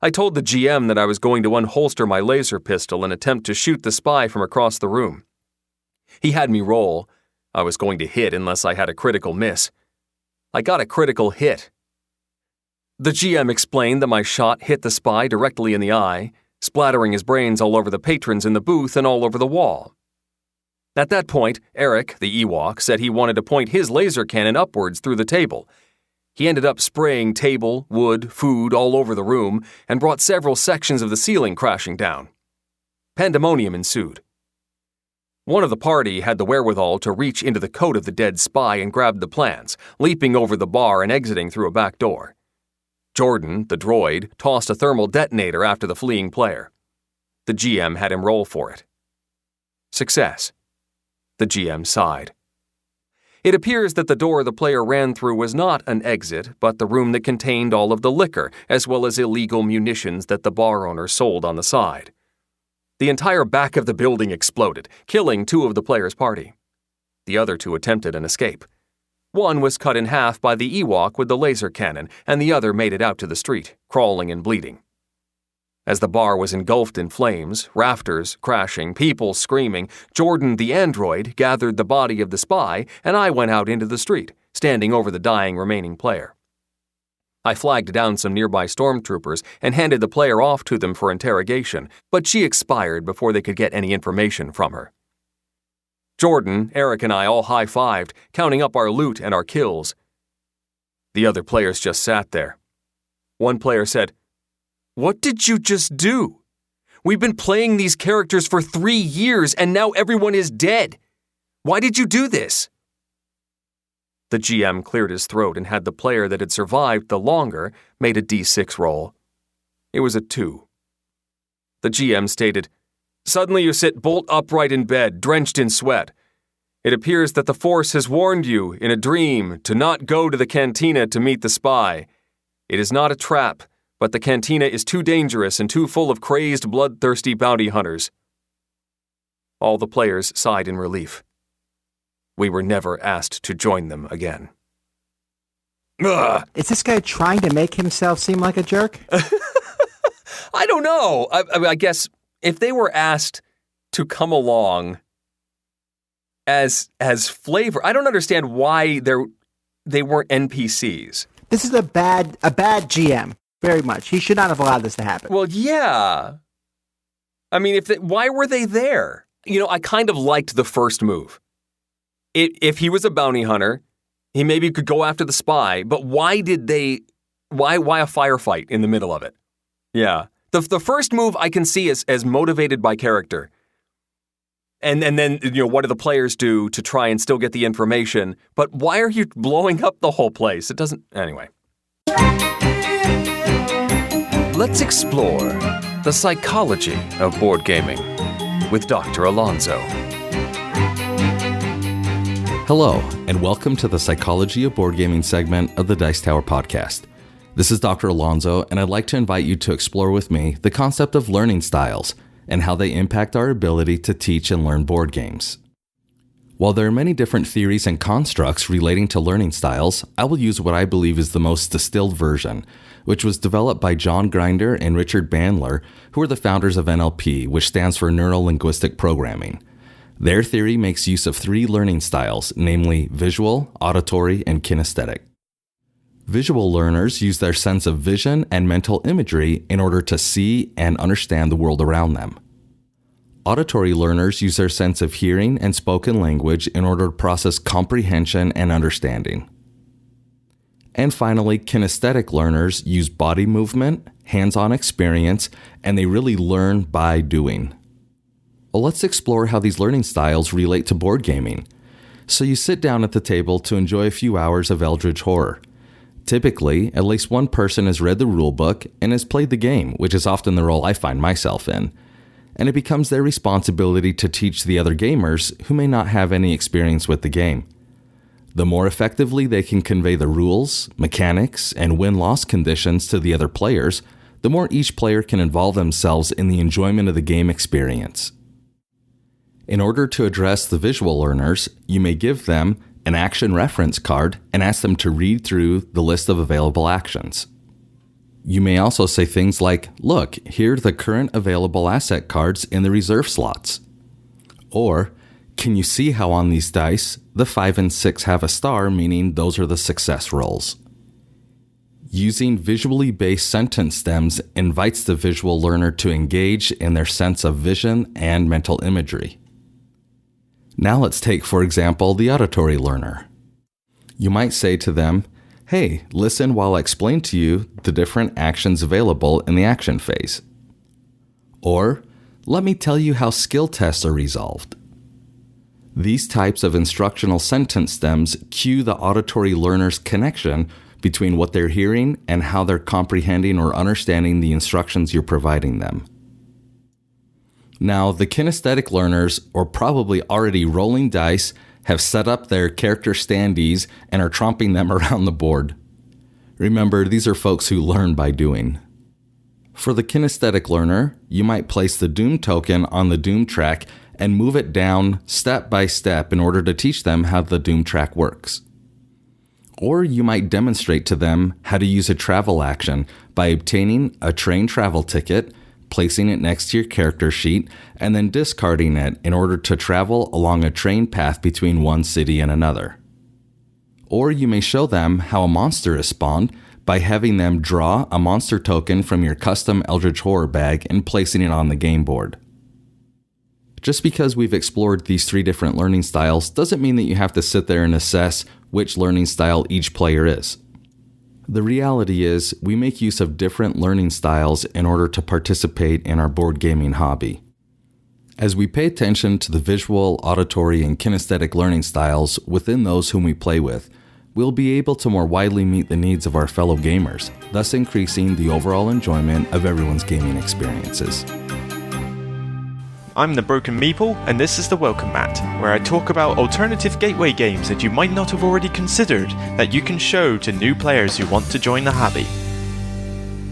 I told the GM that I was going to unholster my laser pistol and attempt to shoot the spy from across the room. He had me roll. I was going to hit unless I had a critical miss. I got a critical hit. The GM explained that my shot hit the spy directly in the eye, splattering his brains all over the patrons in the booth and all over the wall. At that point, Eric, the Ewok, said he wanted to point his laser cannon upwards through the table. He ended up spraying table, wood, food all over the room and brought several sections of the ceiling crashing down. Pandemonium ensued. One of the party had the wherewithal to reach into the coat of the dead spy and grab the plans, leaping over the bar and exiting through a back door. Jordan, the droid, tossed a thermal detonator after the fleeing player. The GM had him roll for it. Success. The GM sighed. It appears that the door the player ran through was not an exit, but the room that contained all of the liquor, as well as illegal munitions that the bar owner sold on the side. The entire back of the building exploded, killing two of the players' party. The other two attempted an escape. One was cut in half by the Ewok with the laser cannon, and the other made it out to the street, crawling and bleeding. As the bar was engulfed in flames, rafters crashing, people screaming, Jordan the android gathered the body of the spy, and I went out into the street, standing over the dying remaining player. I flagged down some nearby stormtroopers and handed the player off to them for interrogation, but she expired before they could get any information from her. Jordan, Eric, and I all high-fived, counting up our loot and our kills. The other players just sat there. One player said, "What did you just do? We've been playing these characters for 3 years and now everyone is dead. Why did you do this?" The GM cleared his throat and had the player that had survived the longer made a D6 roll. It was a 2. The GM stated, "Suddenly you sit bolt upright in bed, drenched in sweat. It appears that the Force has warned you, in a dream, to not go to the cantina to meet the spy. It is not a trap, but the cantina is too dangerous and too full of crazed, bloodthirsty bounty hunters." All the players sighed in relief. We were never asked to join them again. Ugh. Is this guy trying to make himself seem like a jerk? I don't know. I guess if they were asked to come along as flavor, I don't understand why they weren't NPCs. This is a bad GM. Very much. He should not have allowed this to happen. Well, yeah. I mean, why were they there? You know, I kind of liked the first move. If he was a bounty hunter, he maybe could go after the spy, but why a firefight in the middle of it? Yeah. The first move I can see as motivated by character. And then, what do the players do to try and still get the information? But why are you blowing up the whole place? It doesn't... Anyway. Let's explore the psychology of board gaming with Dr. Alonso. Hello, and welcome to the Psychology of Board Gaming segment of the Dice Tower podcast. This is Dr. Alonso, and I'd like to invite you to explore with me the concept of learning styles and how they impact our ability to teach and learn board games. While there are many different theories and constructs relating to learning styles, I will use what I believe is the most distilled version, which was developed by John Grinder and Richard Bandler, who are the founders of NLP, which stands for Neuro-Linguistic Programming. Their theory makes use of 3 learning styles, namely visual, auditory, and kinesthetic. Visual learners use their sense of vision and mental imagery in order to see and understand the world around them. Auditory learners use their sense of hearing and spoken language in order to process comprehension and understanding. And finally, kinesthetic learners use body movement, hands-on experience, and they really learn by doing. Well, let's explore how these learning styles relate to board gaming. So you sit down at the table to enjoy a few hours of Eldritch Horror. Typically, at least one person has read the rulebook and has played the game, which is often the role I find myself in. And it becomes their responsibility to teach the other gamers who may not have any experience with the game. The more effectively they can convey the rules, mechanics, and win-loss conditions to the other players, the more each player can involve themselves in the enjoyment of the game experience. In order to address the visual learners, you may give them an action reference card and ask them to read through the list of available actions. You may also say things like, "Look, here are the current available asset cards in the reserve slots." Or, "Can you see how on these dice, the 5 and 6 have a star, meaning those are the success rolls?" Using visually based sentence stems invites the visual learner to engage in their sense of vision and mental imagery. Now let's take, for example, the auditory learner. You might say to them, "Hey, listen while I explain to you the different actions available in the action phase." Or, "Let me tell you how skill tests are resolved." These types of instructional sentence stems cue the auditory learner's connection between what they're hearing and how they're comprehending or understanding the instructions you're providing them. Now, the kinesthetic learners are probably already rolling dice, have set up their character standees, and are tromping them around the board. Remember, these are folks who learn by doing. For the kinesthetic learner, you might place the Doom token on the Doom track and move it down step by step in order to teach them how the Doom track works. Or you might demonstrate to them how to use a travel action by obtaining a train travel ticket, placing it next to your character sheet, and then discarding it in order to travel along a train path between one city and another. Or you may show them how a monster is spawned by having them draw a monster token from your custom Eldritch Horror bag and placing it on the game board. Just because we've explored these 3 different learning styles doesn't mean that you have to sit there and assess which learning style each player is. The reality is, we make use of different learning styles in order to participate in our board gaming hobby. As we pay attention to the visual, auditory, and kinesthetic learning styles within those whom we play with, we'll be able to more widely meet the needs of our fellow gamers, thus increasing the overall enjoyment of everyone's gaming experiences. I'm the Broken Meeple, and this is the Welcome Mat, where I talk about alternative gateway games that you might not have already considered that you can show to new players who want to join the hobby.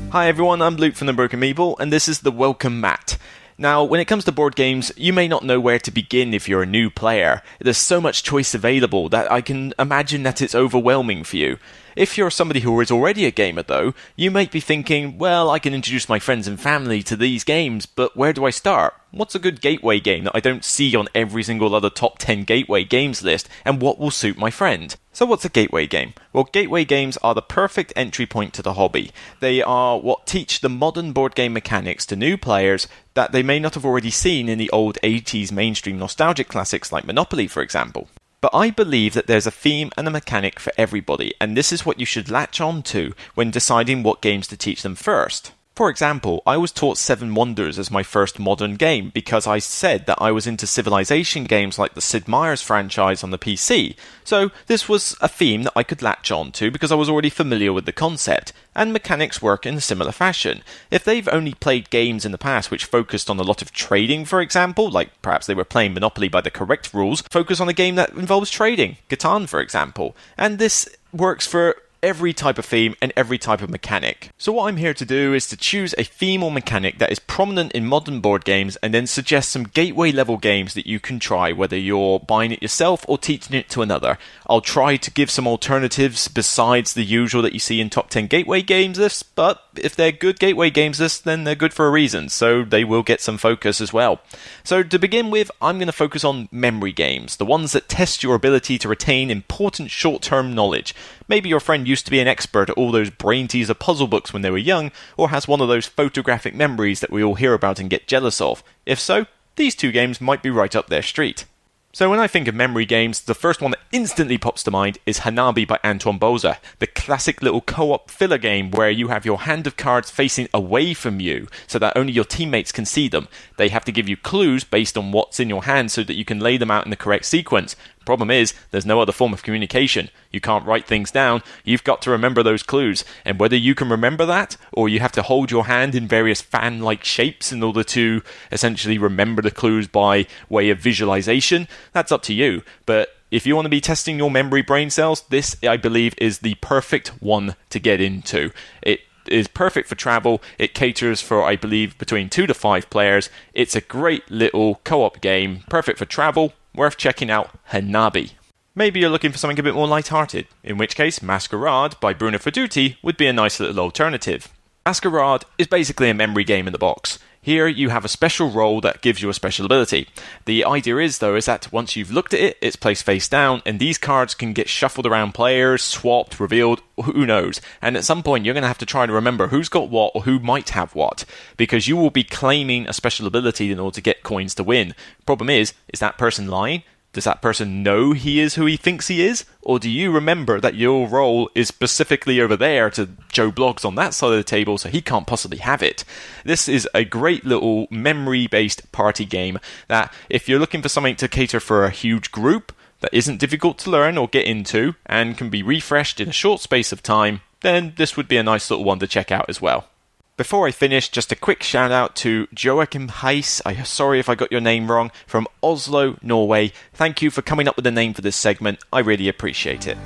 Hi everyone, I'm Luke from the Broken Meeple, and this is the Welcome Mat. Now, when it comes to board games, you may not know where to begin if you're a new player. There's so much choice available that I can imagine that it's overwhelming for you. If you're somebody who is already a gamer though, you might be thinking, well, I can introduce my friends and family to these games, but where do I start? What's a good gateway game that I don't see on every single other top 10 gateway games list, and what will suit my friend? So what's a gateway game? Well, gateway games are the perfect entry point to the hobby. They are what teach the modern board game mechanics to new players that they may not have already seen in the old 80s mainstream nostalgic classics like Monopoly, for example. But I believe that there's a theme and a mechanic for everybody, and this is what you should latch on to when deciding what games to teach them first. For example, I was taught Seven Wonders as my first modern game because I said that I was into Civilization games like the Sid Meier's franchise on the PC, so this was a theme that I could latch on to because I was already familiar with the concept, and mechanics work in a similar fashion. If they've only played games in the past which focused on a lot of trading, for example, like perhaps they were playing Monopoly by the correct rules, focus on a game that involves trading, Catan for example, and this works for every type of theme and every type of mechanic. So what I'm here to do is to choose a theme or mechanic that is prominent in modern board games and then suggest some gateway level games that you can try, whether you're buying it yourself or teaching it to another. I'll try to give some alternatives besides the usual that you see in top 10 gateway games lists, but if they're good gateway games lists, then they're good for a reason, so they will get some focus as well. So to begin with, I'm going to focus on memory games, the ones that test your ability to retain important short-term knowledge. Maybe your friend used to be an expert at all those brain teaser puzzle books when they were young, or has one of those photographic memories that we all hear about and get jealous of. If so, these two games might be right up their street. So when I think of memory games, the first one that instantly pops to mind is Hanabi by Antoine Bauza, the classic little co-op filler game where you have your hand of cards facing away from you so that only your teammates can see them. They have to give you clues based on what's in your hand so that you can lay them out in the correct sequence. Problem is, there's no other form of communication. You can't write things down. You've got to remember those clues. And whether you can remember that, or you have to hold your hand in various fan-like shapes in order to essentially remember the clues by way of visualization, that's up to you. But if you want to be testing your memory brain cells, this, I believe, is the perfect one to get into. It is perfect for travel. It caters for, I believe, between 2 to 5 players. It's a great little co-op game, perfect for travel. Worth checking out Hanabi. Maybe you're looking for something a bit more light-hearted, in which case Masquerade by Bruno Fedduti would be a nice little alternative. Masquerade is basically a memory game in the box. Here you have a special role that gives you a special ability. The idea is that once you've looked at it, it's placed face down, and these cards can get shuffled around players, swapped, revealed, who knows. And at some point you're going to have to try to remember who's got what or who might have what, because you will be claiming a special ability in order to get coins to win. Problem is that person lying? Does that person know he is who he thinks he is? Or do you remember that your role is specifically over there to Joe Bloggs on that side of the table, so he can't possibly have it? This is a great little memory-based party game that, if you're looking for something to cater for a huge group that isn't difficult to learn or get into and can be refreshed in a short space of time, then this would be a nice little one to check out as well. Before I finish, just a quick shout out to Joachim Heiss, I'm sorry if I got your name wrong, from Oslo, Norway. Thank you for coming up with the name for this segment, I really appreciate it.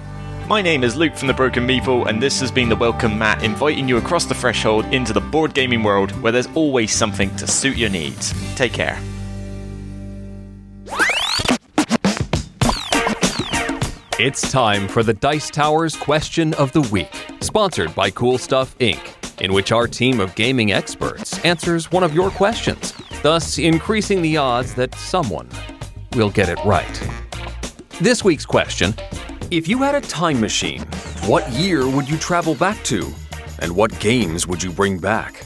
My name is Luke from the Broken Meeple, and this has been the Welcome Mat, inviting you across the threshold into the board gaming world where there's always something to suit your needs. Take care. It's time for the Dice Tower's Question of the Week, sponsored by Cool Stuff Inc., in which our team of gaming experts answers one of your questions, thus increasing the odds that someone will get it right. This week's question: if you had a time machine, what year would you travel back to? And what games would you bring back?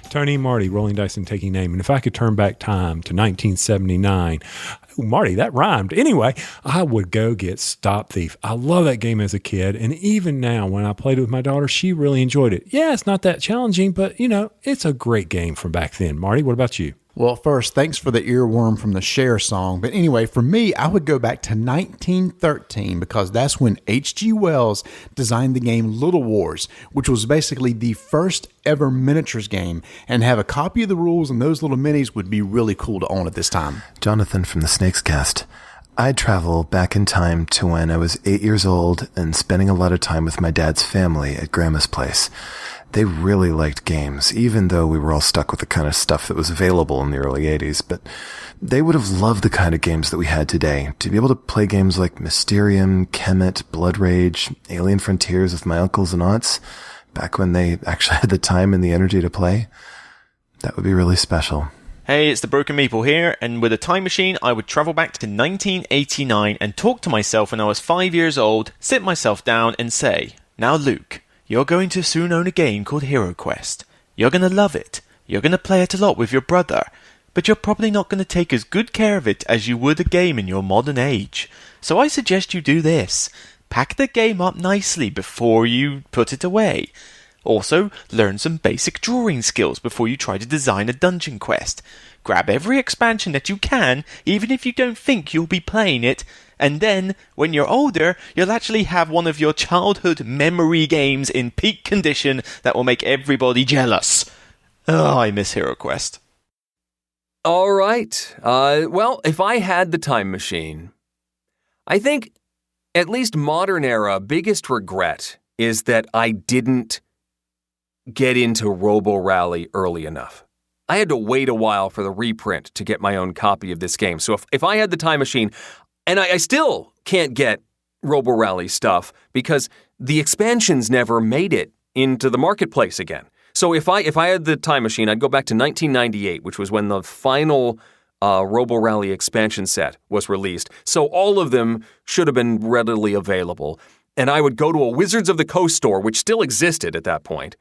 Tony Marty, Rolling Dice and Taking Name. And if I could turn back time to 1979, Marty, that rhymed. Anyway, I would go get Stop Thief. I love that game as a kid. And even now, when I played it with my daughter, she really enjoyed it. Yeah, it's not that challenging, but, it's a great game from back then. Marty, what about you? Well, first, thanks for the earworm from the Cher song. But anyway, for me, I would go back to 1913 because that's when H.G. Wells designed the game Little Wars, which was basically the first ever miniatures game. And have a copy of the rules and those little minis would be really cool to own at this time. Jonathan from the Snakes Cast. I'd travel back in time to when I was 8 years old and spending a lot of time with my dad's family at Grandma's place. They really liked games, even though we were all stuck with the kind of stuff that was available in the early 80s. But they would have loved the kind of games that we had today. To be able to play games like Mysterium, Kemet, Blood Rage, Alien Frontiers with my uncles and aunts, back when they actually had the time and the energy to play, that would be really special. Hey, it's the Broken Meeple here, and with a time machine, I would travel back to 1989 and talk to myself when I was 5 years old, sit myself down and say, "Now Luke, you're going to soon own a game called Hero Quest. You're going to love it. You're going to play it a lot with your brother. But you're probably not going to take as good care of it as you would a game in your modern age. So I suggest you do this. Pack the game up nicely before you put it away. Also, learn some basic drawing skills before you try to design a dungeon quest. Grab every expansion that you can, even if you don't think you'll be playing it. And then, when you're older, you'll actually have one of your childhood memory games in peak condition that will make everybody jealous." Oh, I miss Hero Quest. All right. Well, if I had the time machine, I think, at least modern era, biggest regret is that I didn't get into Robo Rally early enough. I had to wait a while for the reprint to get my own copy of this game. So if I had the time machine, and I still can't get Robo Rally stuff because the expansions never made it into the marketplace again. So if I had the time machine, I'd go back to 1998, which was when the final Robo Rally expansion set was released. So all of them should have been readily available. And I would go to a Wizards of the Coast store, which still existed at that point,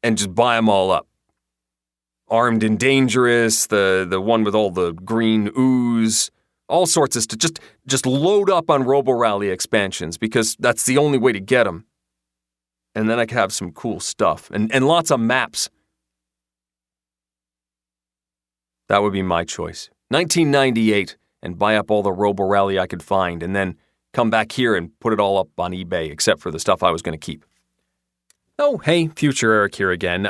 and just buy them all up. Armed and Dangerous, the one with all the green ooze, all sorts of stuff. Just load up on Robo Rally expansions because that's the only way to get them. And then I could have some cool stuff and lots of maps. That would be my choice. 1998, and buy up all the Robo Rally I could find, and then come back here and put it all up on eBay, except for the stuff I was going to keep. Oh, hey, future Eric here again.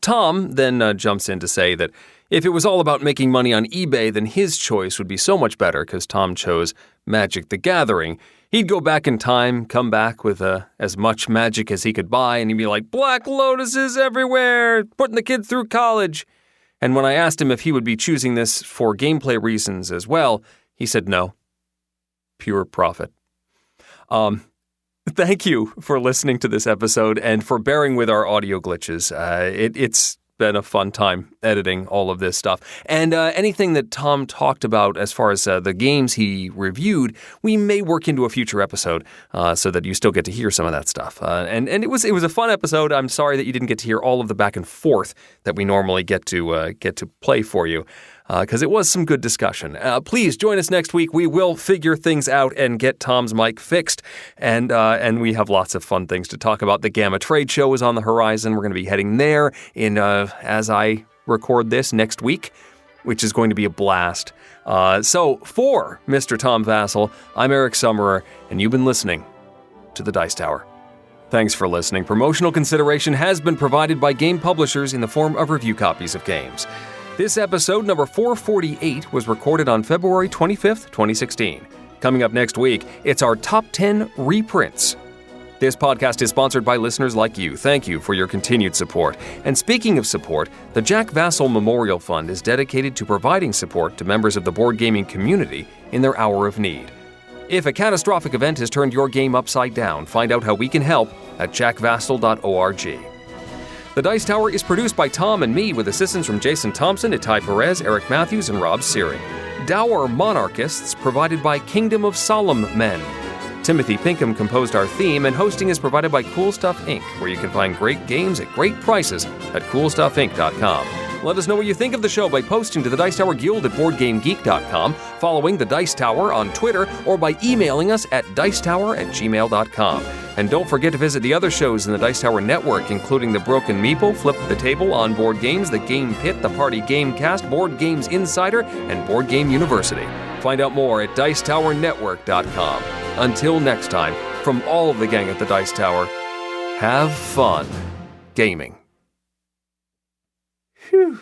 Tom then jumps in to say that if it was all about making money on eBay, then his choice would be so much better because Tom chose Magic the Gathering. He'd go back in time, come back with as much magic as he could buy, and he'd be like, Black Lotuses everywhere, putting the kid through college. And when I asked him if he would be choosing this for gameplay reasons as well, he said no. Pure profit. Thank you for listening to this episode and for bearing with our audio glitches. It's been a fun time editing all of this stuff. And anything that Tom talked about as far as the games he reviewed, we may work into a future episode so that you still get to hear some of that stuff. And it was a fun episode. I'm sorry that you didn't get to hear all of the back and forth that we normally get to play for you. Because it was some good discussion. Please join us next week. We will figure things out and get Tom's mic fixed. And we have lots of fun things to talk about. The Gamma Trade Show is on the horizon. We're going to be heading there as I record this next week, which is going to be a blast. So for Mr. Tom Vassell, I'm Eric Summerer, and you've been listening to The Dice Tower. Thanks for listening. Promotional consideration has been provided by game publishers in the form of review copies of games. This episode, number 448, was recorded on February 25th, 2016. Coming up next week, it's our Top 10 Reprints. This podcast is sponsored by listeners like you. Thank you for your continued support. And speaking of support, the Jack Vassell Memorial Fund is dedicated to providing support to members of the board gaming community in their hour of need. If a catastrophic event has turned your game upside down, find out how we can help at jackvassell.org. The Dice Tower is produced by Tom and me with assistance from Jason Thompson, Itai Perez, Eric Matthews, and Rob Searing. Dour Monarchists provided by Kingdom of Solemn Men. Timothy Pinkham composed our theme, and hosting is provided by Cool Stuff Inc., where you can find great games at great prices at coolstuffinc.com. Let us know what you think of the show by posting to the Dice Tower Guild at BoardGameGeek.com, following the Dice Tower on Twitter, or by emailing us at dicetower@gmail.com. And don't forget to visit the other shows in the Dice Tower network, including The Broken Meeple, Flip the Table, On Board Games, The Game Pit, The Party Gamecast, Board Games Insider, and Board Game University. Find out more at dicetowernetwork.com. Until next time, from all of the gang at the Dice Tower, have fun gaming. Phew.